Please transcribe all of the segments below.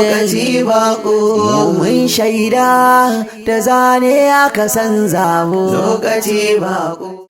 Lokaci bako mun shaida da zane aka san zabo. Lokaci bako.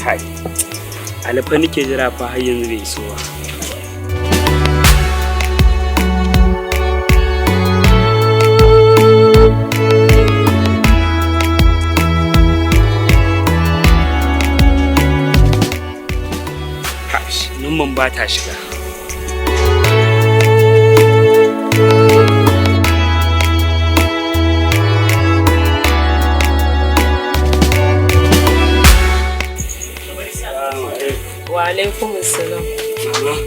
Kai, alfa nake jira fa har yanzu bai iso ba. Numban ba ta shiga. Wa alaikum assalam.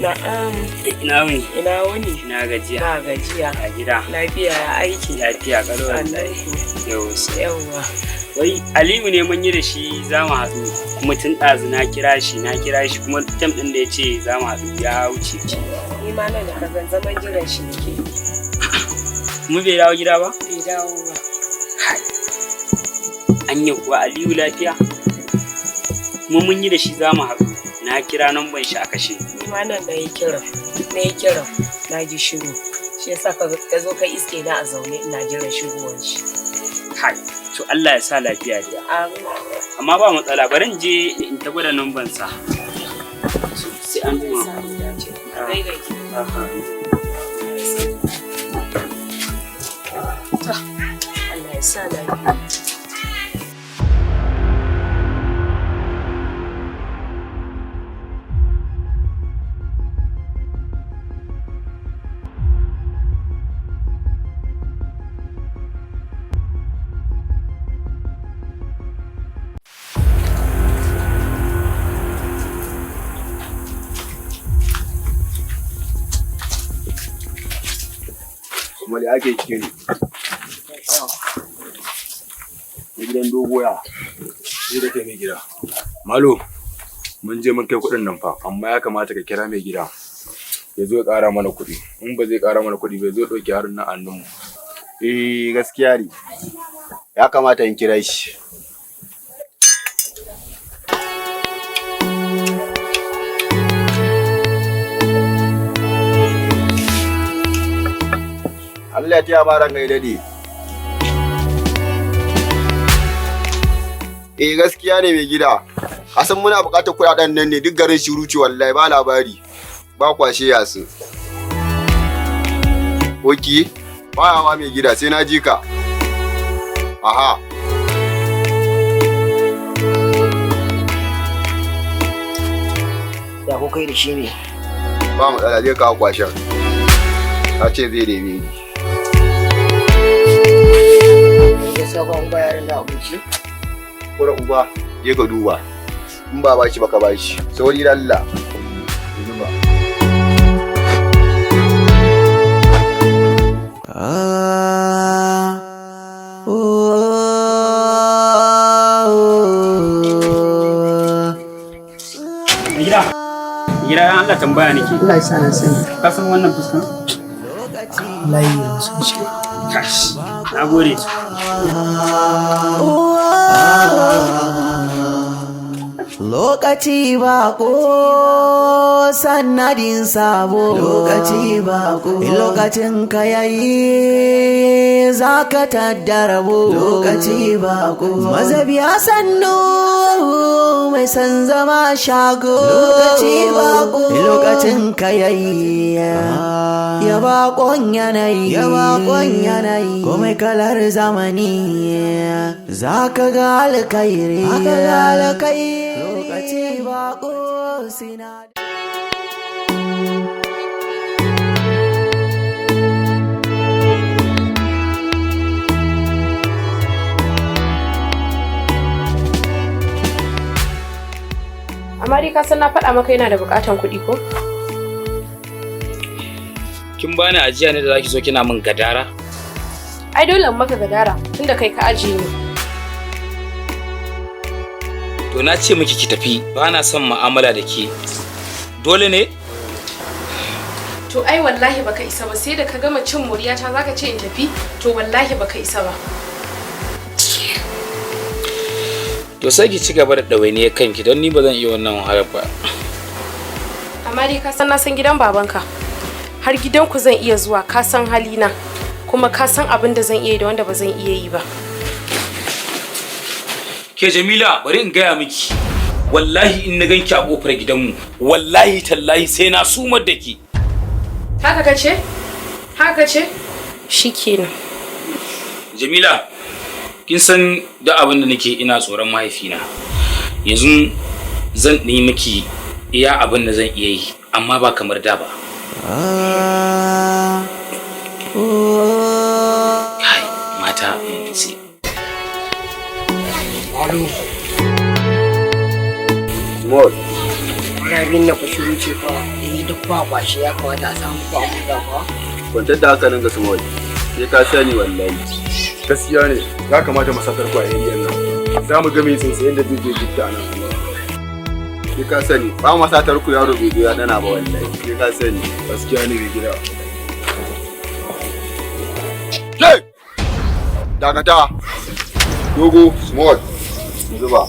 Na'am. Ina wuni? Ina wuni? Ina gajiya. Ba gajiya. A gida. Lafiya ya aiki. Lafiya kalo wallahi. Yawwa. Wai Aliyu ne mun yi da shi za mu haɗu kuma tun ɗazu na kira shi kuma tam ɗin da ya ce za mu haɗu ya wuce. Ni ma nan da kazan zaman jiran shi nake. Kuma bai dawo gida ba? Bai dawo ba. Anya kuwa Aliyu lafiya? Kuma mun yi da shi za mu haɗu. Na kira namban shi a kashe. Ni ma nan na yi kiran. Na ji shiru. Shi yasa ka zo ka iske na a zaune ina jiran shigowar shi. To Allah ya sa lafiya da. Amma ba matsala bari in je in ta gwada namban sa. Sai an jima. Allah ya sa lafiya. Kuma da ake cikin gidan dogoya sai da kai mai gida. Malo, mun je mun kai kuɗin nan fa, amma ya kamata ka kira mai gida ya zo ya ƙara mana kuɗi. In ba zai ƙara mana kuɗi bai zo ɗauki harin nan annunmu. Gaskiya ne. Ya kamata in kira shi. Allah ya mara kai dade. Gaskiya ne mai gida. Kasan muna buƙatar kuɗaɗen nan ne, duk garin shiru ce wallahi ba labari. Ba kwashe yasu. Oki, baya ma mai gida sai na ji ka. Aha. Ya ko kai da shi ne? Ba matsala zai kawo kwashen. Ta ce zai neme ni. Sabon bayarin da abinci? Kura uba, je ka duba. In ba bashi baka bashi. Sauri da Allah. Gida Allah tambaya nake. Allah ya sa na sani. Ka san wannan fuskan? Allah ya san shi. Kash. Na gode. Lokaci bako sanadin sabo. Lokaci bako lokacin ka yayi zaka taddarabo. Lokaci bako mazabiya sannu mai san zama shago. Lokaci bako lokacin ka yayi ya bakon yanayi komai kalar zamani zaka ga alkhairi. Lokaci bako sinada. Amma dai ka san na faɗa maka yana da buƙatan kuɗi ko? Kin bani ajiya ne da zaki so kina min gadara? Ai dole in maka gadara tunda kai ka ajiye ni. To na ce miki ki tafi, ba na son mu'amala da ke. Dole ne? To ai wallahi baka isa ba, sai da ka gama cin muriyata zaka ce in tafi, to wallahi baka isa ba. To sai ki ci gaba da ɗawainiyar kanki don ni ba zan iya wannan wahalar ba. Amma dai ka san na san gidan babanka. Har gidanku zan iya zuwa, ka san halina. Kuma ka san abin da zan iya yi da wanda ba zan iya yi ba. Ke Jamila, bari in gaya miki. Wallahi in na ganki a kofar gidanmu, wallahi tallahi sai na sumar da ki. Haka kace? Haka ce? Shikenan. Jamila, kin san da abin da nake ina tsoron mahaifina. Yanzu zan yi miki iya abin da zan iya yi, amma ba kamar da ba. Kai, mata sai. Alo. Small. Rabin na shiru ce fa. Duk ba kwashi ya kamata a samu ba mu da ba. Kwantar da hankalin ka Small. Sai ka sani wallahi. Gaskiya ne, ya kamata mu satar ku a yayin nan. Za mu ga mai tsaitsayen da zai je dukta nan. Sai ka sani, ba mu satar ku yaro bai zo ya dana ba wallahi. Sai ka sani. Gaskiya ne mai gida. Hey! Dakata. Dogo, Small. Zuba.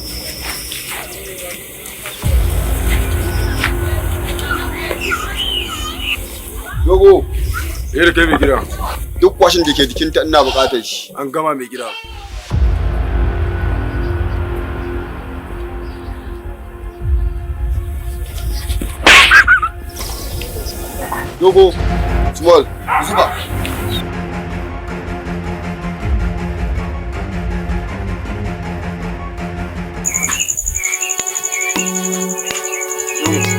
Dogo. Da kai mai gida. Duk kwashin da ke jikinta ina buƙatar shi. An gama mai gida. Dogo, Small, zuba.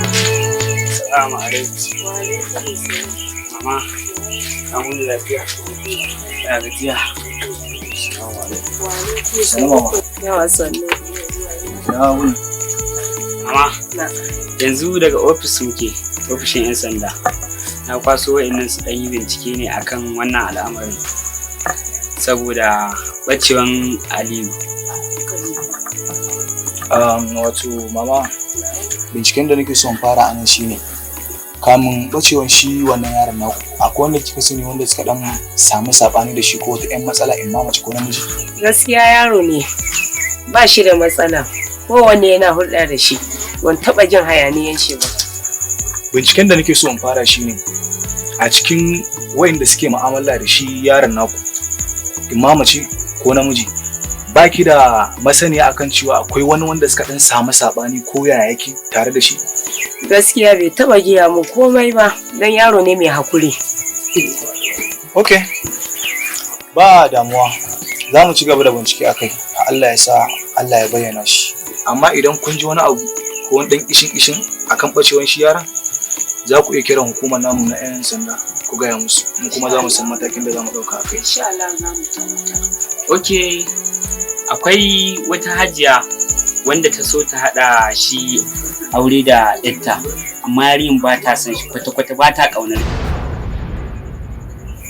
Assalamu alaikum. Mama, an wuni lafiya. Ya gajiya. Yawa sannu. Mama, yanzu daga ofis muke, ofishin 'yan sanda. Na kwaso wa'annan su ɗan yi bincike ne akan wannan al'amarin. Saboda ɓacewan Aliyu. Wato mama, binciken da nake son fara anan shine kamun bacewan shi wannan yaron naku akwai wanda kika sani wanda suka dan samu sabani da shi ko wata ƴan matsala in ma mace ko namiji. Gaskiya yaro ne ba shi da matsala, kowanne yana hulɗa da shi, ban taɓa jin hayaniyan shi ba. Binciken da nake so in fara shine a cikin wayanda suke mu'amala da shi yaron naku in ma mace ko namiji, baki da masaniya akan cewa akwai wani wanda suka dan samu sabani ko yaya yake tare da shi? Gaskiya bai taba giya mu komai ba, dan yaro ne mai hakuri. Okay, ba damuwa, za mu ci gaba da bincike akai, Allah ya sa Allah ya bayyana shi. Amma idan kun ji wani abu ko wani dan kishin akan bacewan shi yaron, za ku iya kiran hukumar namu na 'yan sanda ku gaya musu, mu kuma za mu san matakin da za mu ɗauka akai. Insha Allah za mu tabbata. Okay. Akwai wata hajiya wanda ta so ta haɗa shi aure da ɗanta, amma yarin ba ta san shi kwata-kwata, ba ta ƙaunar.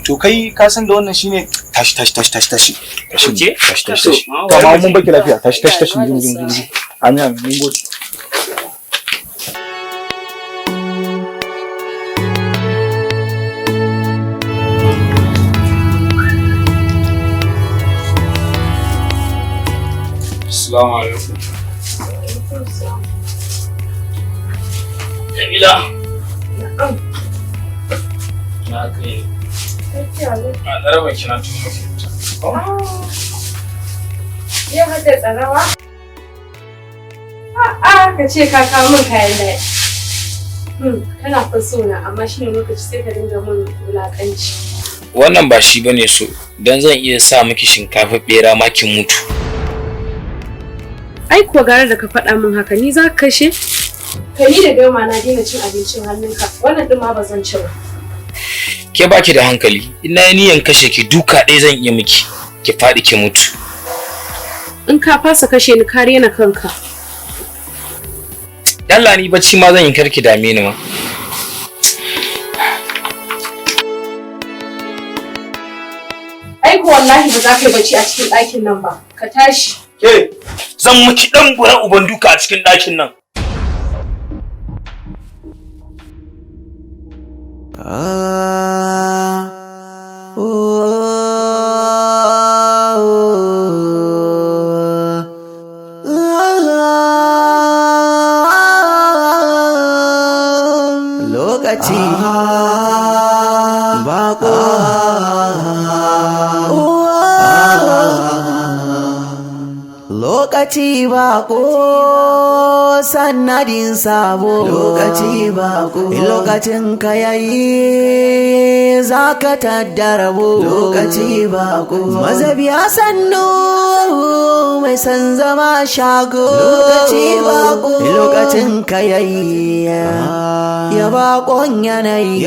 To kai ka san da wannan shine tashi. Je? Tashi. Amma mun baki lafiya, tashi. Jin. Amin, mun gode. Assalamu alaikum. Jamila. Na kai. A tsarawa kina tun mafi. Yau hada tsarawa? A'a, ka ce ka kawo min kayan daɗi. Kana fa so na, amma shine lokaci sai ka dinga min wulakanci. Wannan ba shi bane so, dan zan iya sa miki shinkafa bera ma kin mutu. Ai kuwa gara da ka faɗa min haka, ni za ka kashe? Ka ni da gama na daina cin abincin hannunka, wannan ɗin ma ba zan ci ba. Ke baki da hankali, ina niyan kashe ki duka ɗaya zan iya miki, ki faɗi ki mutu. In ka fasa kashe ni ka rena kanka. Allah ni bacci ma zan yi karki dame ni ma. Ai ko wallahi ba za ka yi bacci a cikin ɗakin nan ba, ka tashi. Ke, zan miki dan bura uban duka a cikin ɗakin nan. lokaci bako lokaci bako sanadin sabo lokaci bako lokacin ka yayi zaka taddarabo lokaci bako mazabiya sannu mai san zama shago lokaci bako lokacin ka yayi ya bakon yanayi